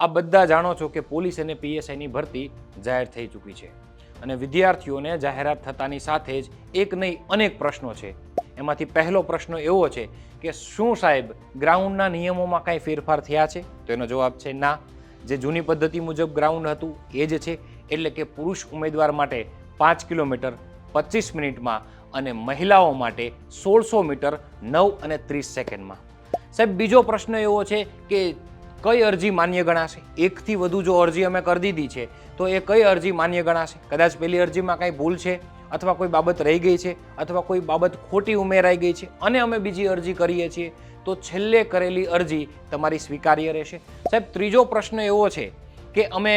આ બધા જાણો છો કે પોલીસ અને પીએસઆઈની ભરતી જાહેર થઈ ચૂકી છે અને વિદ્યાર્થીઓને જાહેરાત થતાની સાથે જ એક નહીં અનેક પ્રશ્નો છે. એમાંથી પહેલો પ્રશ્ન એવો છે કે શું સાહેબ ગ્રાઉન્ડના નિયમોમાં કાંઈ ફેરફાર થયા છે? તો એનો જવાબ છે ના. જે જૂની પદ્ધતિ મુજબ ગ્રાઉન્ડ હતું એ જ છે, એટલે કે પુરુષ ઉમેદવાર માટે 5 કિલોમીટર 25 મિનિટમાં અને મહિલાઓ માટે 1600 મીટર 9 અને 30 સેકન્ડમાં. સાહેબ બીજો પ્રશ્ન એવો છે કે કઈ અરજી માન્ય ગણાશે? એકથી વધુ જો અરજી અમે કરી દીધી છે તો એ કઈ અરજી માન્ય ગણાશે? કદાચ પેલી અરજીમાં કાંઈ ભૂલ છે અથવા કોઈ બાબત રહી ગઈ છે અથવા કોઈ બાબત ખોટી ઉમેરાઈ ગઈ છે અને અમે બીજી અરજી કરીએ છીએ તો છેલ્લે કરેલી અરજી તમારી સ્વીકાર્ય રહેશે. સાહેબ ત્રીજો પ્રશ્ન એવો છે કે અમે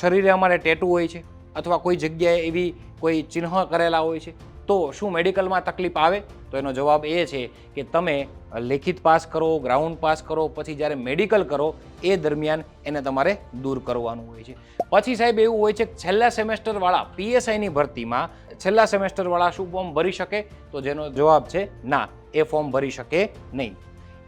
શરીરે અમારે ટેટુ હોય છે અથવા કોઈ જગ્યાએ એવી કોઈ ચિહ્ન કરેલા હોય છે તો શું મેડિકલમાં તકલીફ આવે? તો એનો જવાબ એ છે કે તમે લેખિત પાસ કરો, ગ્રાઉન્ડ પાસ કરો, પછી જ્યારે મેડિકલ કરો એ દરમિયાન એને તમારે દૂર કરવાનું હોય છે. પછી સાહેબ એવું હોય છે કે છેલ્લા સેમેસ્ટરવાળા પીએસઆઈની ભરતીમાં છેલ્લા સેમેસ્ટરવાળા શું ફોર્મ ભરી શકે? તો જેનો જવાબ છે ના, એ ફોર્મ ભરી શકે નહીં.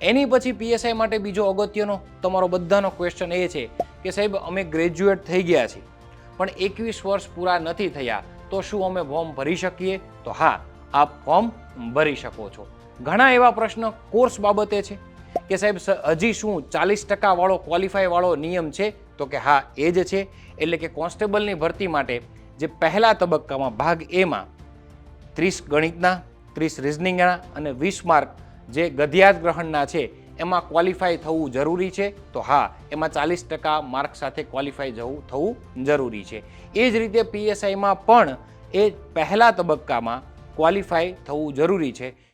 એની પછી પીએસઆઈ માટે બીજો અગત્યનો તમારો બધાનો ક્વેશ્ચન એ છે કે સાહેબ અમે ગ્રેજ્યુએટ થઈ ગયા છીએ પણ 21 વર્ષ પૂરા નથી થયા તો શું અમે ફોર્મ ભરી શકીએ? તો હા, આપ ફોર્મ ભરી શકો છો. ઘણા એવા પ્રશ્ન કોર્સ બાબતે છે કે સાહેબ હજી શું 40% વાળો ક્વોલિફાય વાળો નિયમ છે? તો કે હા, એ જ છે. એટલે કે કોન્સ્ટેબલની ભરતી માટે જે પહેલા તબક્કામાં ભાગ એમાં 30 ગણિતના, 30 રીઝનિંગના અને 20 માર્ક જે ગદ્યાર્થ ગ્રહણના છે એમાં ક્વોલિફાય થવું જરૂરી છે. તો હા, એમાં 40% માર્ક સાથે ક્વોલિફાય થવું જરૂરી છે. એ જ રીતે પીએસઆઈમાં પણ એ પહેલા તબક્કામાં ક્વોલિફાય થવું જરૂરી છે.